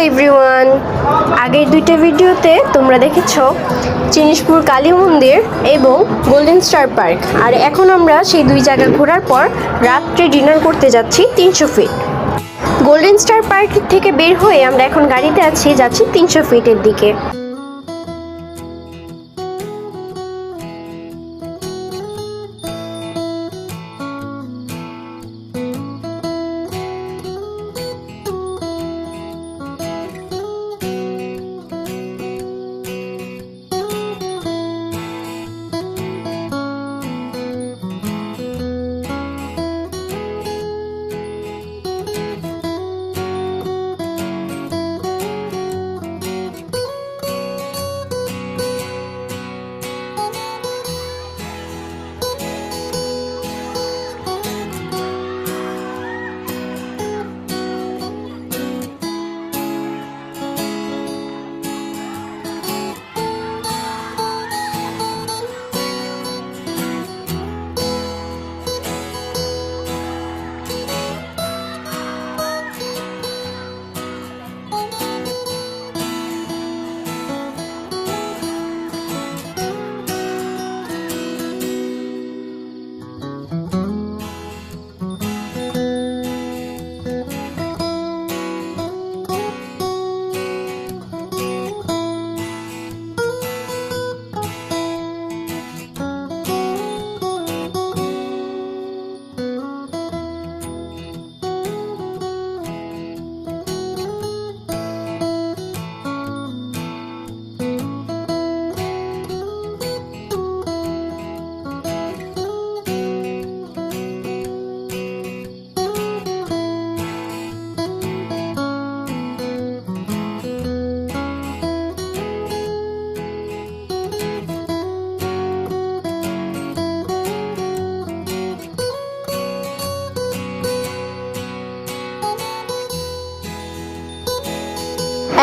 Everyone, আগের দুইটা ভিডিওতে তোমরা দেখেছো জিনিসপুর কালী মন্দির এবং গোল্ডেন স্টার পার্ক। আর এখন আমরা সেই দুই জায়গা ঘোরার পর রাত্রে ডিনার করতে যাচ্ছি 300 ফিট। গোল্ডেন স্টার পার্ক থেকে বের হয়ে আমরা এখন গাড়িতে যাচ্ছি 300 ফিটের দিকে।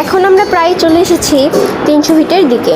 এখন আমরা প্রায় চলে এসেছি 300 ফিটের দিকে।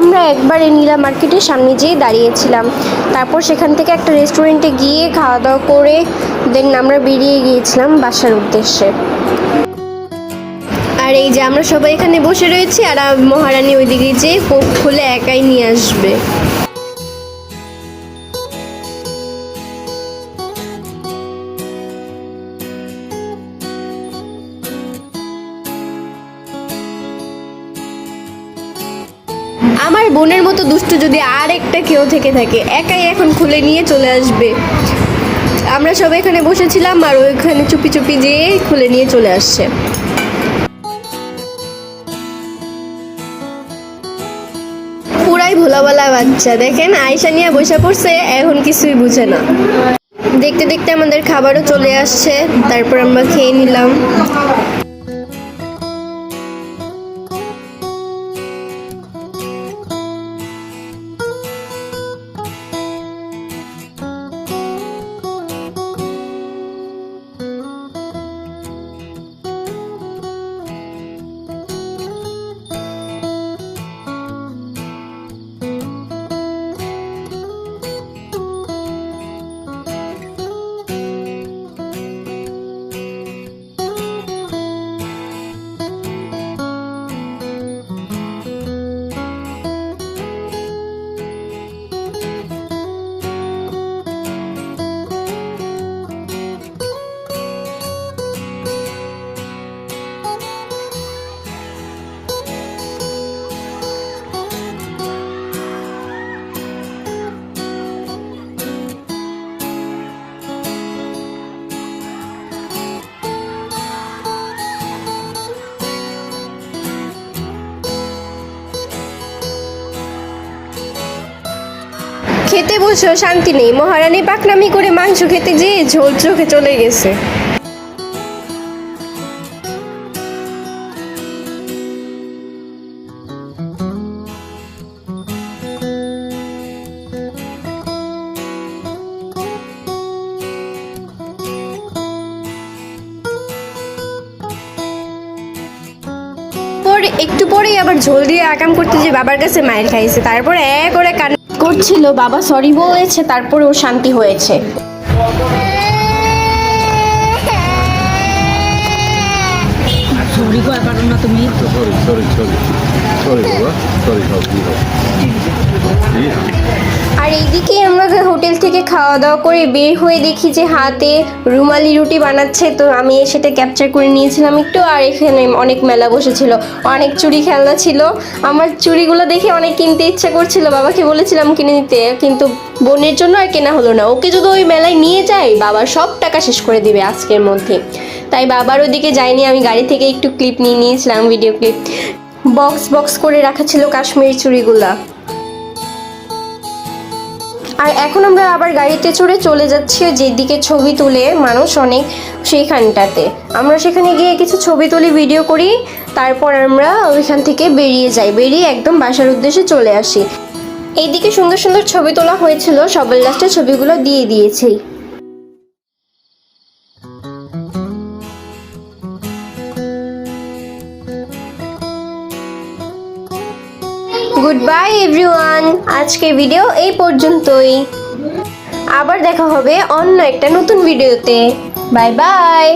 আমরা একবার এই নীলা মার্কেটের সামনে যেয়ে দাঁড়িয়েছিলাম, তারপর সেখান থেকে একটা রেস্টুরেন্টে গিয়ে খাওয়া দাওয়া করে দেন আমরা বেরিয়ে গিয়েছিলাম বাসার উদ্দেশ্যে। আর এই যে আমরা সবাই এখানে বসে রয়েছি, আর মহারানী ওইদিকে যেয়ে কোক খুলে একাই নিয়ে আসবে। আমার বোনের মতো দুষ্টু যদি আর একটা কেউ থেকে থাকে, একাই এখন খুলে নিয়ে চলে আসবে। আমরা সবাই এখানে বসেছিলাম আর ওইখানে চুপি চুপি যেয়ে খুলে নিয়ে চলে আসছে। পুরাই ভোলাওয়ালা বাচ্চা, দেখেন আয়শা নিয়ে বসে পড়ছে, এখন কিছুই বুঝে না। দেখতে দেখতে আমাদের খাবারও চলে আসছে, তারপর আমরা খেয়ে নিলাম। খেতে বসেও শান্তি নেই, মহারানী পাকনামি করে মাংস খেতে যেয়ে ঝোল চোখে চলে গেছে। একটু পরেই আবার ঝোল দিয়ে আকাম করতে যে বাবার কাছে মায়ের খাইছে, তারপরে এক করে কান্না করছিল, বাবা সরি বলেছে, তারপরে ওর শান্তি হয়েছে। সরি কয় পারো না তুমি? সরি সরি সরি সরি বাবা, সরি সব আর এইদিকে আমরা হোটেল থেকে খাওয়া দাওয়া করে বের হয়ে দেখি যে হাতে রুমালি রুটি বানাচ্ছে, তো আমি সেটা ক্যাপচার করে নিয়েছিলাম একটু। আর এখানে অনেক মেলা বসেছিল, অনেক চুড়ি খেলনা ছিল। আমার চুড়িগুলো দেখে অনেক কিনতে ইচ্ছা করছিল, বাবাকে বলেছিলাম কিনে নিতে, কিন্তু বোনের জন্য আর কেনা হলো না। ওকে যদি ওই মেলায় নিয়ে যাই, বাবা সব টাকা শেষ করে দিবে আজকের মধ্যে, তাই বাবার ওদিকে যাইনি। আমি গাড়ি থেকে একটু ক্লিপ নিয়ে নিয়েছিলাম, ভিডিও ক্লিপ। বক্স বক্স করে রাখা ছিল কাশ্মীরি চুড়িগুলা। আর এখন আমরা আবার গাড়িতে চড়ে চলে যাচ্ছি যেদিকে ছবি তুলে মানুষ অনেক, সেইখানটাতে আমরা সেখানে গিয়ে কিছু ছবি তুলি, ভিডিও করি, তারপর আমরা ওইখান থেকে বেরিয়ে যাই। বেরিয়ে একদম বাসার উদ্দেশ্যে চলে আসি। এইদিকে সুন্দর সুন্দর ছবি তোলা হয়েছিল, সবার লাস্টে ছবিগুলো দিয়ে দিয়েছি। গুড বাই এভরিওয়ান, আজকের ভিডিও এই পর্যন্তই। আবার দেখা হবে অন্য একটা নতুন ভিডিওতে। Bye bye.